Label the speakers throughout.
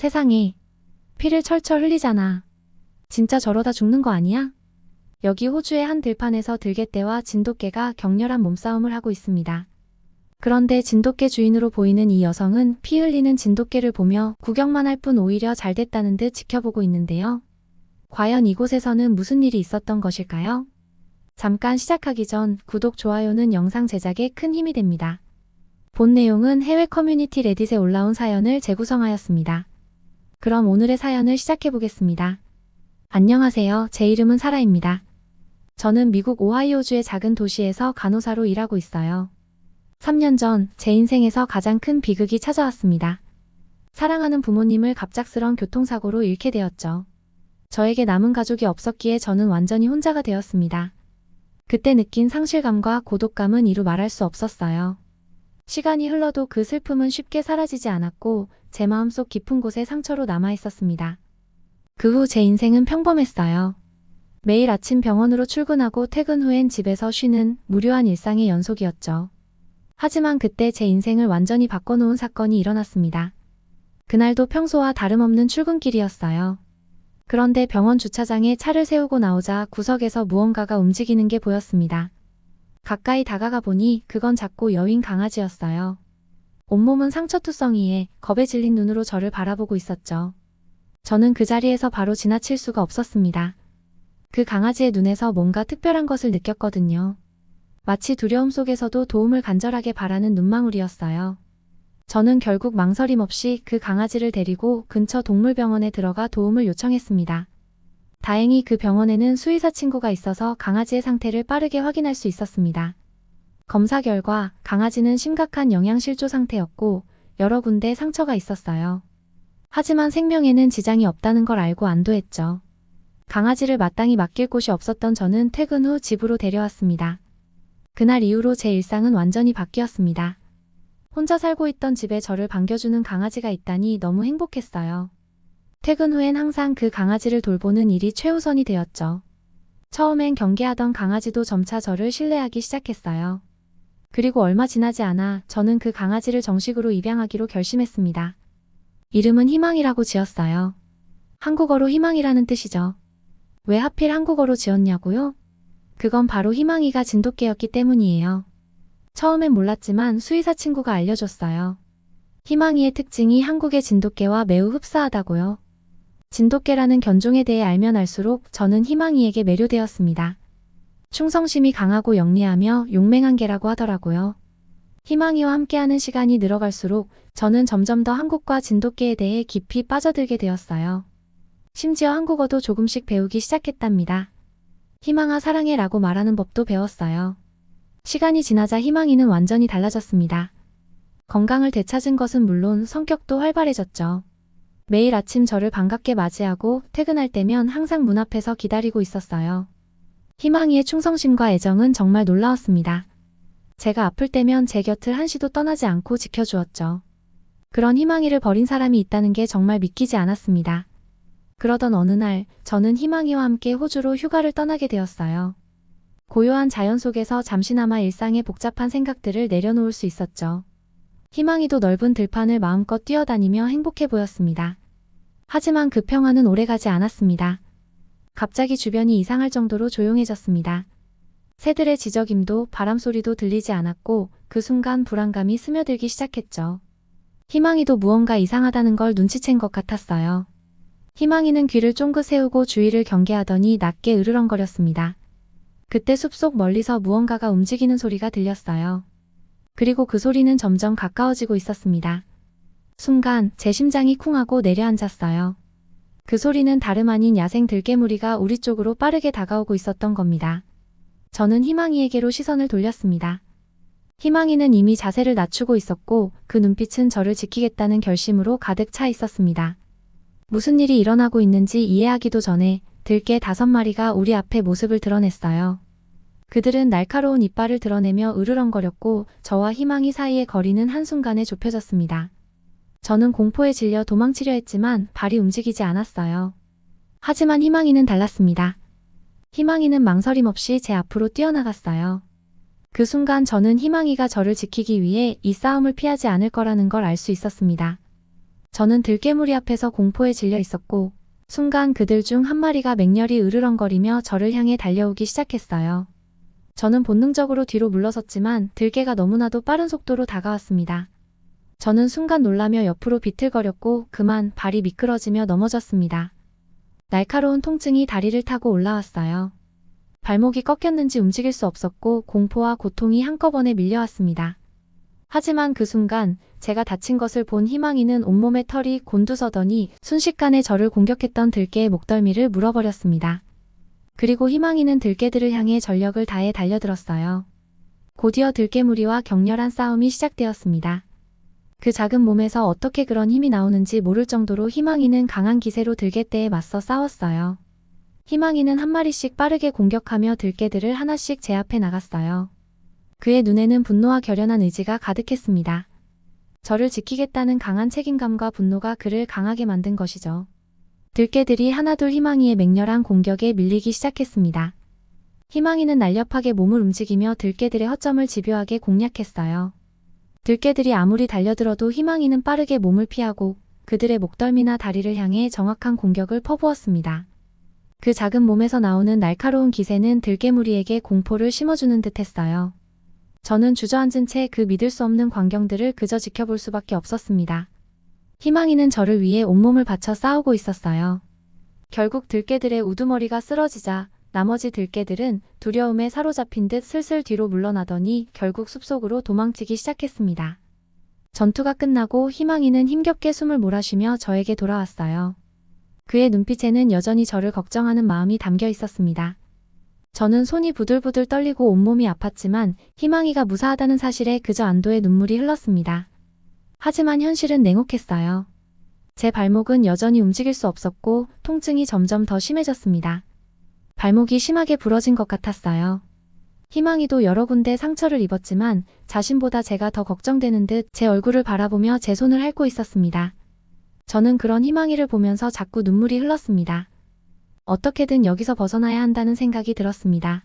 Speaker 1: 세상에. 피를 철철 흘리잖아. 진짜 저러다 죽는 거 아니야? 여기 호주의 한 들판에서 들개떼와 진돗개가 격렬한 몸싸움을 하고 있습니다. 그런데 진돗개 주인으로 보이는 이 여성은 피 흘리는 진돗개를 보며 구경만 할 뿐 오히려 잘 됐다는 듯 지켜보고 있는데요. 과연 이곳에서는 무슨 일이 있었던 것일까요? 잠깐 시작하기 전 구독, 좋아요는 영상 제작에 큰 힘이 됩니다. 본 내용은 해외 커뮤니티 레딧에 올라온 사연을 재구성하였습니다. 그럼 오늘의 사연을 시작해보겠습니다. 안녕하세요. 제 이름은 사라입니다. 저는 미국 오하이오주의 작은 도시에서 간호사로 일하고 있어요. 3년 전 제 인생에서 가장 큰 비극이 찾아왔습니다. 사랑하는 부모님을 갑작스런 교통사고로 잃게 되었죠. 저에게 남은 가족이 없었기에 저는 완전히 혼자가 되었습니다. 그때 느낀 상실감과 고독감은 이루 말할 수 없었어요. 시간이 흘러도 그 슬픔은 쉽게 사라지지 않았고 제 마음속 깊은 곳에 상처로 남아 있었습니다. 그 후 제 인생은 평범했어요. 매일 아침 병원으로 출근하고 퇴근 후엔 집에서 쉬는 무료한 일상의 연속이었죠. 하지만 그때 제 인생을 완전히 바꿔놓은 사건이 일어났습니다. 그날도 평소와 다름없는 출근길이었어요. 그런데 병원 주차장에 차를 세우고 나오자 구석에서 무언가가 움직이는 게 보였습니다. 가까이 다가가 보니 그건 작고 여윈 강아지였어요. 온몸은 상처투성이에 겁에 질린 눈으로 저를 바라보고 있었죠. 저는 그 자리에서 바로 지나칠 수가 없었습니다. 그 강아지의 눈에서 뭔가 특별한 것을 느꼈거든요. 마치 두려움 속에서도 도움을 간절하게 바라는 눈망울이었어요. 저는 결국 망설임 없이 그 강아지를 데리고 근처 동물병원에 들어가 도움을 요청했습니다. 다행히 그 병원에는 수의사 친구가 있어서 강아지의 상태를 빠르게 확인할 수 있었습니다. 검사 결과 강아지는 심각한 영양실조 상태였고 여러 군데 상처가 있었어요. 하지만 생명에는 지장이 없다는 걸 알고 안도했죠. 강아지를 마땅히 맡길 곳이 없었던 저는 퇴근 후 집으로 데려왔습니다. 그날 이후로 제 일상은 완전히 바뀌었습니다. 혼자 살고 있던 집에 저를 반겨주는 강아지가 있다니 너무 행복했어요. 퇴근 후엔 항상 그 강아지를 돌보는 일이 최우선이 되었죠. 처음엔 경계하던 강아지도 점차 저를 신뢰하기 시작했어요. 그리고 얼마 지나지 않아 저는 그 강아지를 정식으로 입양하기로 결심했습니다. 이름은 희망이라고 지었어요. 한국어로 희망이라는 뜻이죠. 왜 하필 한국어로 지었냐고요? 그건 바로 희망이가 진돗개였기 때문이에요. 처음엔 몰랐지만 수의사 친구가 알려줬어요. 희망이의 특징이 한국의 진돗개와 매우 흡사하다고요. 진돗개라는 견종에 대해 알면 알수록 저는 희망이에게 매료되었습니다. 충성심이 강하고 영리하며 용맹한 개라고 하더라고요. 희망이와 함께하는 시간이 늘어갈수록 저는 점점 더 한국과 진돗개에 대해 깊이 빠져들게 되었어요. 심지어 한국어도 조금씩 배우기 시작했답니다. 희망아 사랑해 라고 말하는 법도 배웠어요. 시간이 지나자 희망이는 완전히 달라졌습니다. 건강을 되찾은 것은 물론 성격도 활발해졌죠. 매일 아침 저를 반갑게 맞이하고 퇴근할 때면 항상 문 앞에서 기다리고 있었어요. 희망이의 충성심과 애정은 정말 놀라웠습니다. 제가 아플 때면 제 곁을 한시도 떠나지 않고 지켜주었죠. 그런 희망이를 버린 사람이 있다는 게 정말 믿기지 않았습니다. 그러던 어느 날 저는 희망이와 함께 호주로 휴가를 떠나게 되었어요. 고요한 자연 속에서 잠시나마 일상의 복잡한 생각들을 내려놓을 수 있었죠. 희망이도 넓은 들판을 마음껏 뛰어다니며 행복해 보였습니다. 하지만 그 평화는 오래가지 않았습니다. 갑자기 주변이 이상할 정도로 조용해졌습니다. 새들의 지저귐도 바람소리도 들리지 않았고 그 순간 불안감이 스며들기 시작했죠. 희망이도 무언가 이상하다는 걸 눈치챈 것 같았어요. 희망이는 귀를 쫑긋 세우고 주위를 경계하더니 낮게 으르렁거렸습니다. 그때 숲속 멀리서 무언가가 움직이는 소리가 들렸어요. 그리고 그 소리는 점점 가까워지고 있었습니다. 순간 제 심장이 쿵하고 내려앉았어요. 그 소리는 다름 아닌 야생 들개무리가 우리 쪽으로 빠르게 다가오고 있었던 겁니다. 저는 희망이에게로 시선을 돌렸습니다. 희망이는 이미 자세를 낮추고 있었고 그 눈빛은 저를 지키겠다는 결심으로 가득 차 있었습니다. 무슨 일이 일어나고 있는지 이해하기도 전에 들개 5마리가 우리 앞에 모습을 드러냈어요. 그들은 날카로운 이빨을 드러내며 으르렁거렸고 저와 희망이 사이의 거리는 한순간에 좁혀졌습니다. 저는 공포에 질려 도망치려 했지만 발이 움직이지 않았어요. 하지만 희망이는 달랐습니다. 희망이는 망설임 없이 제 앞으로 뛰어나갔어요. 그 순간 저는 희망이가 저를 지키기 위해 이 싸움을 피하지 않을 거라는 걸 알 수 있었습니다. 저는 들깨무리 앞에서 공포에 질려 있었고 순간 그들 중 한 마리가 맹렬히 으르렁거리며 저를 향해 달려오기 시작했어요. 저는 본능적으로 뒤로 물러섰지만 들깨가 너무나도 빠른 속도로 다가왔습니다. 저는 순간 놀라며 옆으로 비틀거렸고 그만 발이 미끄러지며 넘어졌습니다. 날카로운 통증이 다리를 타고 올라왔어요. 발목이 꺾였는지 움직일 수 없었고 공포와 고통이 한꺼번에 밀려왔습니다. 하지만 그 순간 제가 다친 것을 본 희망이는 온몸에 털이 곤두서더니 순식간에 저를 공격했던 들깨의 목덜미를 물어버렸습니다. 그리고 희망이는 들깨들을 향해 전력을 다해 달려들었어요. 곧이어 들깨무리와 격렬한 싸움이 시작되었습니다. 그 작은 몸에서 어떻게 그런 힘이 나오는지 모를 정도로 희망이는 강한 기세로 들깨떼에 맞서 싸웠어요. 희망이는 한 마리씩 빠르게 공격하며 들깨들을 하나씩 제압해 나갔어요. 그의 눈에는 분노와 결연한 의지가 가득했습니다. 저를 지키겠다는 강한 책임감과 분노가 그를 강하게 만든 것이죠. 들깨들이 하나둘 희망이의 맹렬한 공격에 밀리기 시작했습니다. 희망이는 날렵하게 몸을 움직이며 들깨들의 허점을 집요하게 공략했어요. 들깨들이 아무리 달려들어도 희망이는 빠르게 몸을 피하고 그들의 목덜미나 다리를 향해 정확한 공격을 퍼부었습니다. 그 작은 몸에서 나오는 날카로운 기세는 들깨무리에게 공포를 심어주는 듯했어요. 저는 주저앉은 채 그 믿을 수 없는 광경들을 그저 지켜볼 수밖에 없었습니다. 희망이는 저를 위해 온몸을 바쳐 싸우고 있었어요. 결국 들깨들의 우두머리가 쓰러지자 나머지 들깨들은 두려움에 사로잡힌 듯 슬슬 뒤로 물러나더니 결국 숲속으로 도망치기 시작했습니다. 전투가 끝나고 희망이는 힘겹게 숨을 몰아쉬며 저에게 돌아왔어요. 그의 눈빛에는 여전히 저를 걱정하는 마음이 담겨 있었습니다. 저는 손이 부들부들 떨리고 온몸이 아팠지만 희망이가 무사하다는 사실에 그저 안도의 눈물이 흘렀습니다. 하지만 현실은 냉혹했어요. 제 발목은 여전히 움직일 수 없었고 통증이 점점 더 심해졌습니다. 발목이 심하게 부러진 것 같았어요. 희망이도 여러 군데 상처를 입었지만 자신보다 제가 더 걱정되는 듯 제 얼굴을 바라보며 제 손을 핥고 있었습니다. 저는 그런 희망이를 보면서 자꾸 눈물이 흘렀습니다. 어떻게든 여기서 벗어나야 한다는 생각이 들었습니다.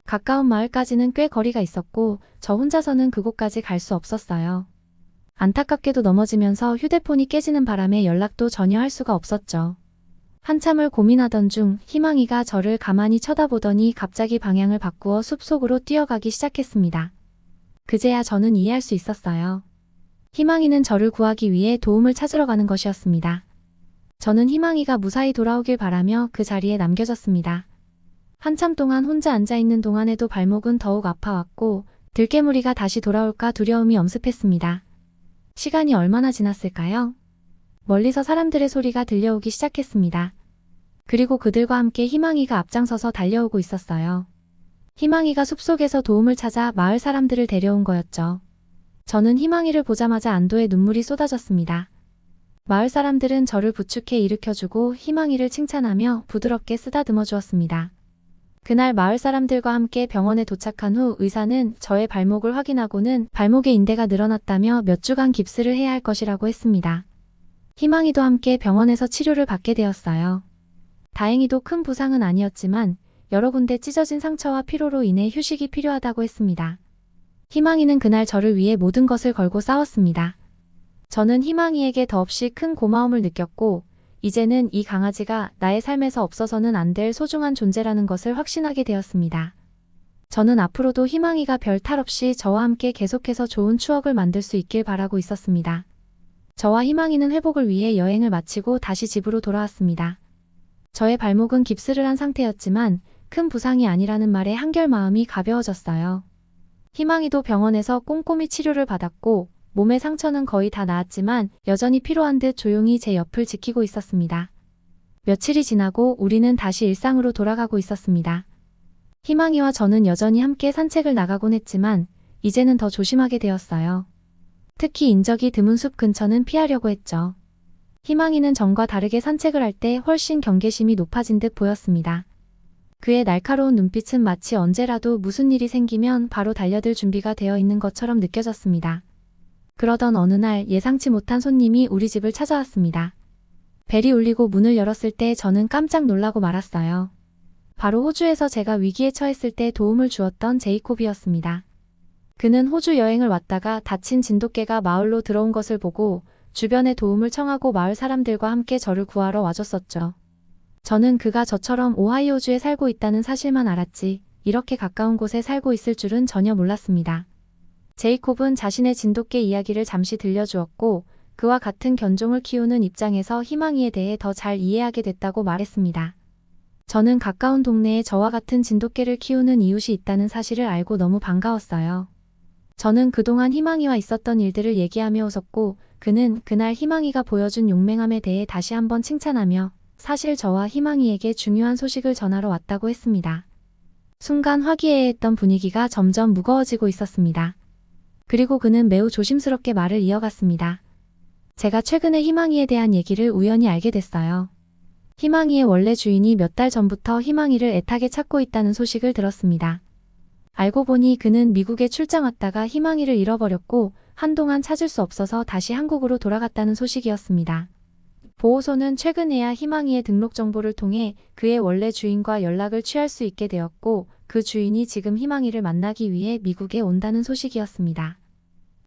Speaker 1: 가까운 마을까지는 꽤 거리가 있었고 저 혼자서는 그곳까지 갈 수 없었어요. 안타깝게도 넘어지면서 휴대폰이 깨지는 바람에 연락도 전혀 할 수가 없었죠. 한참을 고민하던 중 희망이가 저를 가만히 쳐다보더니 갑자기 방향을 바꾸어 숲속으로 뛰어가기 시작했습니다. 그제야 저는 이해할 수 있었어요. 희망이는 저를 구하기 위해 도움을 찾으러 가는 것이었습니다. 저는 희망이가 무사히 돌아오길 바라며 그 자리에 남겨졌습니다. 한참 동안 혼자 앉아있는 동안에도 발목은 더욱 아파왔고 들깨무리가 다시 돌아올까 두려움이 엄습했습니다. 시간이 얼마나 지났을까요? 멀리서 사람들의 소리가 들려오기 시작했습니다. 그리고 그들과 함께 희망이가 앞장서서 달려오고 있었어요. 희망이가 숲속에서 도움을 찾아 마을 사람들을 데려온 거였죠. 저는 희망이를 보자마자 안도의 눈물이 쏟아졌습니다. 마을 사람들은 저를 부축해 일으켜주고 희망이를 칭찬하며 부드럽게 쓰다듬어 주었습니다. 그날 마을 사람들과 함께 병원에 도착한 후 의사는 저의 발목을 확인하고는 발목의 인대가 늘어났다며 몇 주간 깁스를 해야 할 것이라고 했습니다. 희망이도 함께 병원에서 치료를 받게 되었어요. 다행히도 큰 부상은 아니었지만 여러 군데 찢어진 상처와 피로로 인해 휴식이 필요하다고 했습니다. 희망이는 그날 저를 위해 모든 것을 걸고 싸웠습니다. 저는 희망이에게 더없이 큰 고마움을 느꼈고 이제는 이 강아지가 나의 삶에서 없어서는 안 될 소중한 존재라는 것을 확신하게 되었습니다. 저는 앞으로도 희망이가 별 탈 없이 저와 함께 계속해서 좋은 추억을 만들 수 있길 바라고 있었습니다. 저와 희망이는 회복을 위해 여행을 마치고 다시 집으로 돌아왔습니다. 저의 발목은 깁스를 한 상태였지만 큰 부상이 아니라는 말에 한결 마음이 가벼워졌어요. 희망이도 병원에서 꼼꼼히 치료를 받았고 몸의 상처는 거의 다 나았지만 여전히 피로한 듯 조용히 제 옆을 지키고 있었습니다. 며칠이 지나고 우리는 다시 일상으로 돌아가고 있었습니다. 희망이와 저는 여전히 함께 산책을 나가곤 했지만 이제는 더 조심하게 되었어요. 특히 인적이 드문 숲 근처는 피하려고 했죠. 희망이는 전과 다르게 산책을 할 때 훨씬 경계심이 높아진 듯 보였습니다. 그의 날카로운 눈빛은 마치 언제라도 무슨 일이 생기면 바로 달려들 준비가 되어 있는 것처럼 느껴졌습니다. 그러던 어느 날 예상치 못한 손님이 우리 집을 찾아왔습니다. 벨이 울리고 문을 열었을 때 저는 깜짝 놀라고 말았어요. 바로 호주에서 제가 위기에 처했을 때 도움을 주었던 제이콥이었습니다. 그는 호주 여행을 왔다가 다친 진돗개가 마을로 들어온 것을 보고 주변에 도움을 청하고 마을 사람들과 함께 저를 구하러 와줬었죠. 저는 그가 저처럼 오하이오주에 살고 있다는 사실만 알았지 이렇게 가까운 곳에 살고 있을 줄은 전혀 몰랐습니다. 제이콥은 자신의 진돗개 이야기를 잠시 들려주었고 그와 같은 견종을 키우는 입장에서 희망이에 대해 더 잘 이해하게 됐다고 말했습니다. 저는 가까운 동네에 저와 같은 진돗개를 키우는 이웃이 있다는 사실을 알고 너무 반가웠어요. 저는 그동안 희망이와 있었던 일들을 얘기하며 웃었고 그는 그날 희망이가 보여준 용맹함에 대해 다시 한번 칭찬하며 사실 저와 희망이에게 중요한 소식을 전하러 왔다고 했습니다. 순간 화기애애했던 분위기가 점점 무거워지고 있었습니다. 그리고 그는 매우 조심스럽게 말을 이어갔습니다. 제가 최근에 희망이에 대한 얘기를 우연히 알게 됐어요. 희망이의 원래 주인이 몇 달 전부터 희망이를 애타게 찾고 있다는 소식을 들었습니다. 알고 보니 그는 미국에 출장 왔다가 희망이를 잃어버렸고 한동안 찾을 수 없어서 다시 한국으로 돌아갔다는 소식이었습니다. 보호소는 최근에야 희망이의 등록 정보를 통해 그의 원래 주인과 연락을 취할 수 있게 되었고 그 주인이 지금 희망이를 만나기 위해 미국에 온다는 소식이었습니다.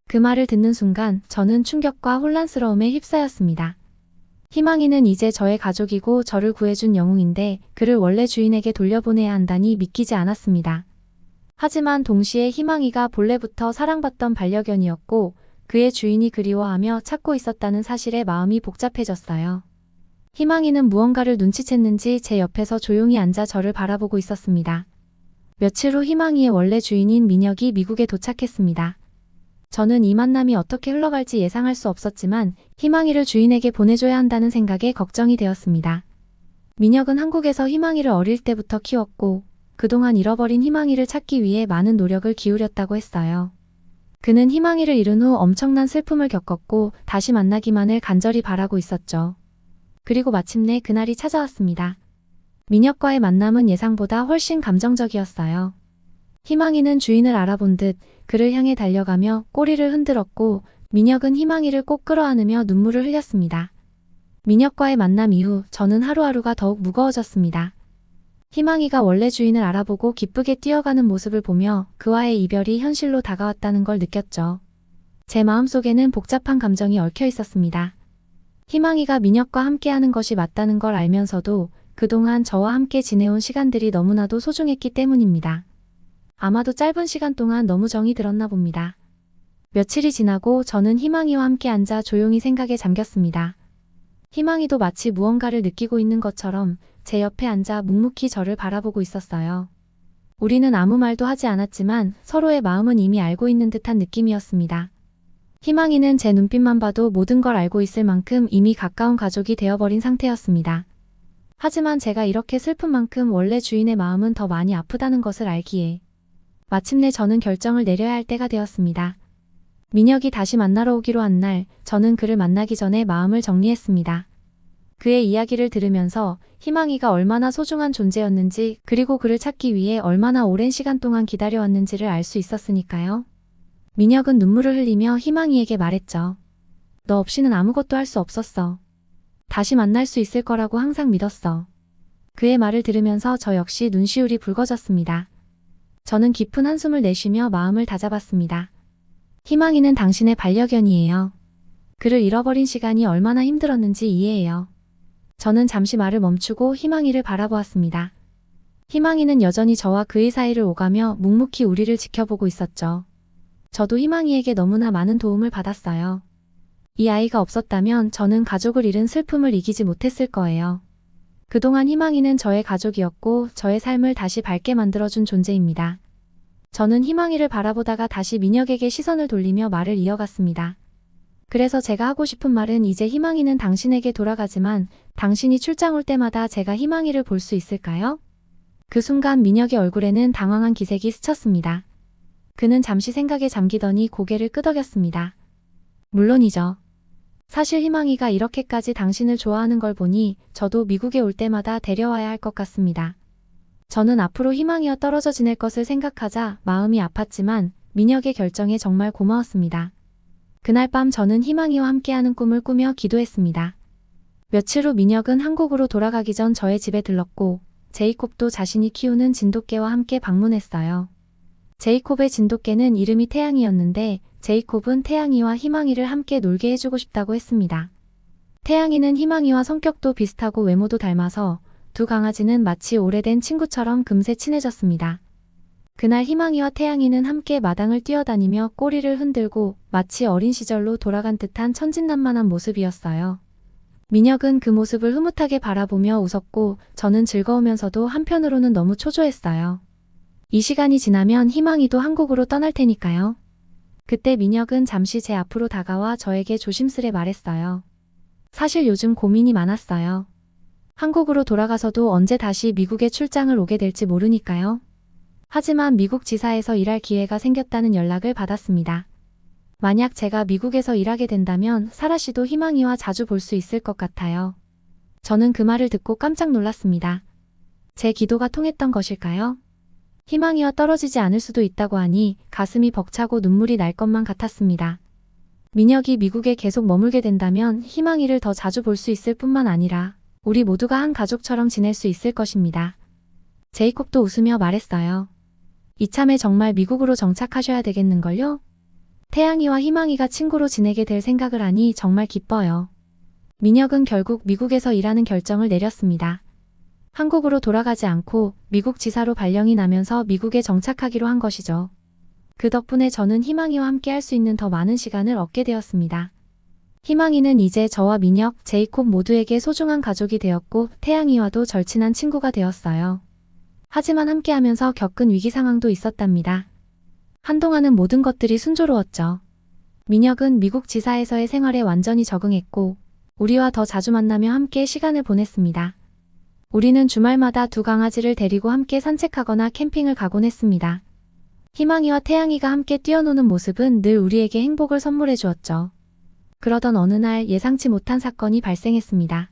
Speaker 1: 그 말을 듣는 순간 저는 충격과 혼란스러움에 휩싸였습니다. 희망이는 이제 저의 가족이고 저를 구해준 영웅인데 그를 원래 주인에게 돌려보내야 한다니 믿기지 않았습니다. 하지만 동시에 희망이가 본래부터 사랑받던 반려견이었고 그의 주인이 그리워하며 찾고 있었다는 사실에 마음이 복잡해졌어요. 희망이는 무언가를 눈치챘는지 제 옆에서 조용히 앉아 저를 바라보고 있었습니다. 며칠 후 희망이의 원래 주인인 민혁이 미국에 도착했습니다. 저는 이 만남이 어떻게 흘러갈지 예상할 수 없었지만 희망이를 주인에게 보내줘야 한다는 생각에 걱정이 되었습니다. 민혁은 한국에서 희망이를 어릴 때부터 키웠고 그동안 잃어버린 희망이를 찾기 위해 많은 노력을 기울였다고 했어요. 그는 희망이를 잃은 후 엄청난 슬픔을 겪었고 다시 만나기만을 간절히 바라고 있었죠. 그리고 마침내 그날이 찾아왔습니다. 민혁과의 만남은 예상보다 훨씬 감정적이었어요. 희망이는 주인을 알아본 듯 그를 향해 달려가며 꼬리를 흔들었고 민혁은 희망이를 꼭 끌어안으며 눈물을 흘렸습니다. 민혁과의 만남 이후 저는 하루하루가 더욱 무거워졌습니다. 희망이가 원래 주인을 알아보고 기쁘게 뛰어가는 모습을 보며 그와의 이별이 현실로 다가왔다는 걸 느꼈죠. 제 마음속에는 복잡한 감정이 얽혀 있었습니다. 희망이가 민혁과 함께하는 것이 맞다는 걸 알면서도 그동안 저와 함께 지내온 시간들이 너무나도 소중했기 때문입니다. 아마도 짧은 시간 동안 너무 정이 들었나 봅니다. 며칠이 지나고 저는 희망이와 함께 앉아 조용히 생각에 잠겼습니다. 희망이도 마치 무언가를 느끼고 있는 것처럼 제 옆에 앉아 묵묵히 저를 바라보고 있었어요. 우리는 아무 말도 하지 않았지만 서로의 마음은 이미 알고 있는 듯한 느낌이었습니다. 희망이는 제 눈빛만 봐도 모든 걸 알고 있을 만큼 이미 가까운 가족이 되어버린 상태였습니다. 하지만 제가 이렇게 슬픈 만큼 원래 주인의 마음은 더 많이 아프다는 것을 알기에 마침내 저는 결정을 내려야 할 때가 되었습니다. 민혁이 다시 만나러 오기로 한 날, 저는 그를 만나기 전에 마음을 정리했습니다. 그의 이야기를 들으면서 희망이가 얼마나 소중한 존재였는지 그리고 그를 찾기 위해 얼마나 오랜 시간 동안 기다려왔는지를 알 수 있었으니까요. 민혁은 눈물을 흘리며 희망이에게 말했죠. 너 없이는 아무것도 할 수 없었어. 다시 만날 수 있을 거라고 항상 믿었어. 그의 말을 들으면서 저 역시 눈시울이 붉어졌습니다. 저는 깊은 한숨을 내쉬며 마음을 다잡았습니다. 희망이는 당신의 반려견이에요. 그를 잃어버린 시간이 얼마나 힘들었는지 이해해요. 저는 잠시 말을 멈추고 희망이를 바라보았습니다. 희망이는 여전히 저와 그의 사이를 오가며 묵묵히 우리를 지켜보고 있었죠. 저도 희망이에게 너무나 많은 도움을 받았어요. 이 아이가 없었다면 저는 가족을 잃은 슬픔을 이기지 못했을 거예요. 그동안 희망이는 저의 가족이었고 저의 삶을 다시 밝게 만들어준 존재입니다. 저는 희망이를 바라보다가 다시 민혁에게 시선을 돌리며 말을 이어갔습니다. 그래서 제가 하고 싶은 말은 이제 희망이는 당신에게 돌아가지만 당신이 출장 올 때마다 제가 희망이를 볼 수 있을까요? 그 순간 민혁의 얼굴에는 당황한 기색이 스쳤습니다. 그는 잠시 생각에 잠기더니 고개를 끄덕였습니다. 물론이죠. 사실 희망이가 이렇게까지 당신을 좋아하는 걸 보니 저도 미국에 올 때마다 데려와야 할 것 같습니다. 저는 앞으로 희망이와 떨어져 지낼 것을 생각하자 마음이 아팠지만 민혁의 결정에 정말 고마웠습니다. 그날 밤 저는 희망이와 함께하는 꿈을 꾸며 기도했습니다. 며칠 후 민혁은 한국으로 돌아가기 전 저의 집에 들렀고 제이콥도 자신이 키우는 진돗개와 함께 방문했어요. 제이콥의 진돗개는 이름이 태양이었는데 제이콥은 태양이와 희망이를 함께 놀게 해주고 싶다고 했습니다. 태양이는 희망이와 성격도 비슷하고 외모도 닮아서 두 강아지는 마치 오래된 친구처럼 금세 친해졌습니다. 그날 희망이와 태양이는 함께 마당을 뛰어다니며 꼬리를 흔들고 마치 어린 시절로 돌아간 듯한 천진난만한 모습이었어요. 민혁은 그 모습을 흐뭇하게 바라보며 웃었고 저는 즐거우면서도 한편으로는 너무 초조했어요. 이 시간이 지나면 희망이도 한국으로 떠날 테니까요. 그때 민혁은 잠시 제 앞으로 다가와 저에게 조심스레 말했어요. 사실 요즘 고민이 많았어요. 한국으로 돌아가서도 언제 다시 미국에 출장을 오게 될지 모르니까요. 하지만 미국 지사에서 일할 기회가 생겼다는 연락을 받았습니다. 만약 제가 미국에서 일하게 된다면 사라 씨도 희망이와 자주 볼 수 있을 것 같아요. 저는 그 말을 듣고 깜짝 놀랐습니다. 제 기도가 통했던 것일까요? 희망이와 떨어지지 않을 수도 있다고 하니 가슴이 벅차고 눈물이 날 것만 같았습니다. 민혁이 미국에 계속 머물게 된다면 희망이를 더 자주 볼 수 있을 뿐만 아니라 우리 모두가 한 가족처럼 지낼 수 있을 것입니다. 제이콥도 웃으며 말했어요. 이참에 정말 미국으로 정착하셔야 되겠는걸요? 태양이와 희망이가 친구로 지내게 될 생각을 하니 정말 기뻐요. 민혁은 결국 미국에서 일하는 결정을 내렸습니다. 한국으로 돌아가지 않고 미국 지사로 발령이 나면서 미국에 정착하기로 한 것이죠. 그 덕분에 저는 희망이와 함께 할 수 있는 더 많은 시간을 얻게 되었습니다. 희망이는 이제 저와 민혁, 제이콥 모두에게 소중한 가족이 되었고 태양이와도 절친한 친구가 되었어요. 하지만 함께하면서 겪은 위기 상황도 있었답니다. 한동안은 모든 것들이 순조로웠죠. 민혁은 미국 지사에서의 생활에 완전히 적응했고 우리와 더 자주 만나며 함께 시간을 보냈습니다. 우리는 주말마다 두 강아지를 데리고 함께 산책하거나 캠핑을 가곤 했습니다. 희망이와 태양이가 함께 뛰어노는 모습은 늘 우리에게 행복을 선물해 주었죠. 그러던 어느 날 예상치 못한 사건이 발생했습니다.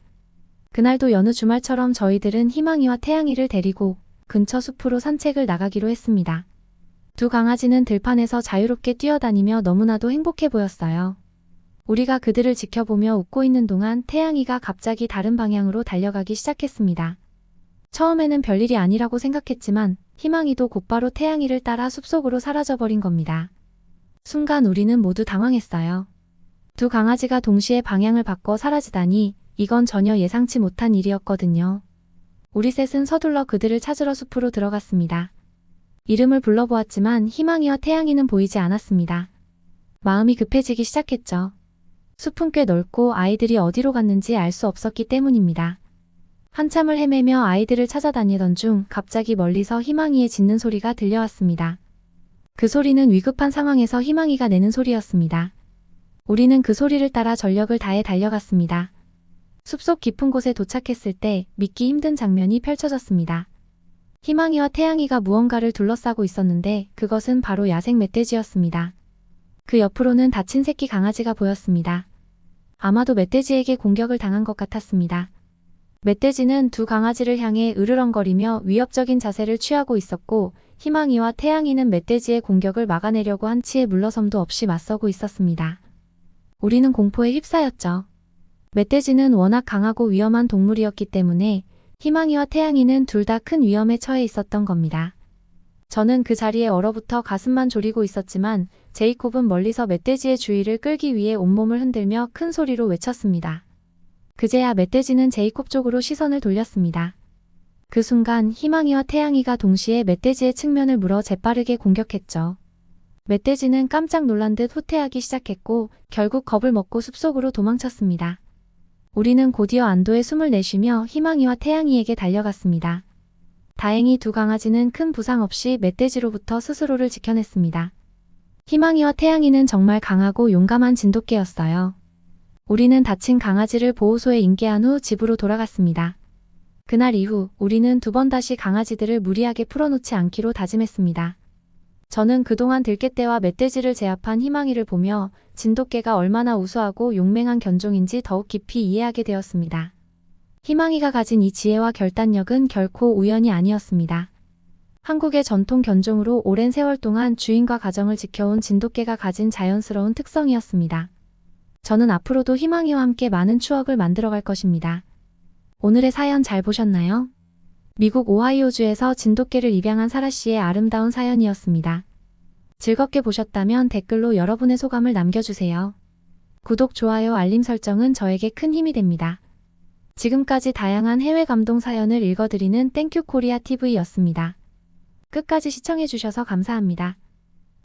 Speaker 1: 그날도 여느 주말처럼 저희들은 희망이와 태양이를 데리고 근처 숲으로 산책을 나가기로 했습니다. 두 강아지는 들판에서 자유롭게 뛰어다니며 너무나도 행복해 보였어요. 우리가 그들을 지켜보며 웃고 있는 동안 태양이가 갑자기 다른 방향으로 달려가기 시작했습니다. 처음에는 별일이 아니라고 생각했지만 희망이도 곧바로 태양이를 따라 숲속으로 사라져버린 겁니다. 순간 우리는 모두 당황했어요. 두 강아지가 동시에 방향을 바꿔 사라지다니 이건 전혀 예상치 못한 일이었거든요. 우리 셋은 서둘러 그들을 찾으러 숲으로 들어갔습니다. 이름을 불러보았지만 희망이와 태양이는 보이지 않았습니다. 마음이 급해지기 시작했죠. 숲은 꽤 넓고 아이들이 어디로 갔는지 알 수 없었기 때문입니다. 한참을 헤매며 아이들을 찾아다니던 중 갑자기 멀리서 희망이의 짖는 소리가 들려왔습니다. 그 소리는 위급한 상황에서 희망이가 내는 소리였습니다. 우리는 그 소리를 따라 전력을 다해 달려갔습니다. 숲속 깊은 곳에 도착했을 때 믿기 힘든 장면이 펼쳐졌습니다. 희망이와 태양이가 무언가를 둘러싸고 있었는데 그것은 바로 야생 멧돼지였습니다. 그 옆으로는 다친 새끼 강아지가 보였습니다. 아마도 멧돼지에게 공격을 당한 것 같았습니다. 멧돼지는 두 강아지를 향해 으르렁거리며 위협적인 자세를 취하고 있었고 희망이와 태양이는 멧돼지의 공격을 막아내려고 한치의 물러섬도 없이 맞서고 있었습니다. 우리는 공포에 휩싸였죠. 멧돼지는 워낙 강하고 위험한 동물이었기 때문에 희망이와 태양이는 둘 다 큰 위험에 처해 있었던 겁니다. 저는 그 자리에 얼어붙어 가슴만 졸이고 있었지만 제이콥은 멀리서 멧돼지의 주의를 끌기 위해 온몸을 흔들며 큰 소리로 외쳤습니다. 그제야 멧돼지는 제이콥 쪽으로 시선을 돌렸습니다. 그 순간 희망이와 태양이가 동시에 멧돼지의 측면을 물어 재빠르게 공격했죠. 멧돼지는 깜짝 놀란 듯 후퇴하기 시작했고 결국 겁을 먹고 숲속으로 도망쳤습니다. 우리는 곧이어 안도의 숨을 내쉬며 희망이와 태양이에게 달려갔습니다. 다행히 두 강아지는 큰 부상 없이 멧돼지로부터 스스로를 지켜냈습니다. 희망이와 태양이는 정말 강하고 용감한 진돗개였어요. 우리는 다친 강아지를 보호소에 인계한 후 집으로 돌아갔습니다. 그날 이후 우리는 두 번 다시 강아지들을 무리하게 풀어놓지 않기로 다짐했습니다. 저는 그동안 들깨떼와 멧돼지를 제압한 희망이를 보며 진돗개가 얼마나 우수하고 용맹한 견종인지 더욱 깊이 이해하게 되었습니다. 희망이가 가진 이 지혜와 결단력은 결코 우연이 아니었습니다. 한국의 전통 견종으로 오랜 세월 동안 주인과 가정을 지켜온 진돗개가 가진 자연스러운 특성이었습니다. 저는 앞으로도 희망이와 함께 많은 추억을 만들어갈 것입니다. 오늘의 사연 잘 보셨나요? 미국 오하이오주에서 진돗개를 입양한 사라 씨의 아름다운 사연이었습니다. 즐겁게 보셨다면 댓글로 여러분의 소감을 남겨주세요. 구독, 좋아요, 알림 설정은 저에게 큰 힘이 됩니다. 지금까지 다양한 해외 감동 사연을 읽어드리는 땡큐 코리아 TV였습니다. 끝까지 시청해주셔서 감사합니다.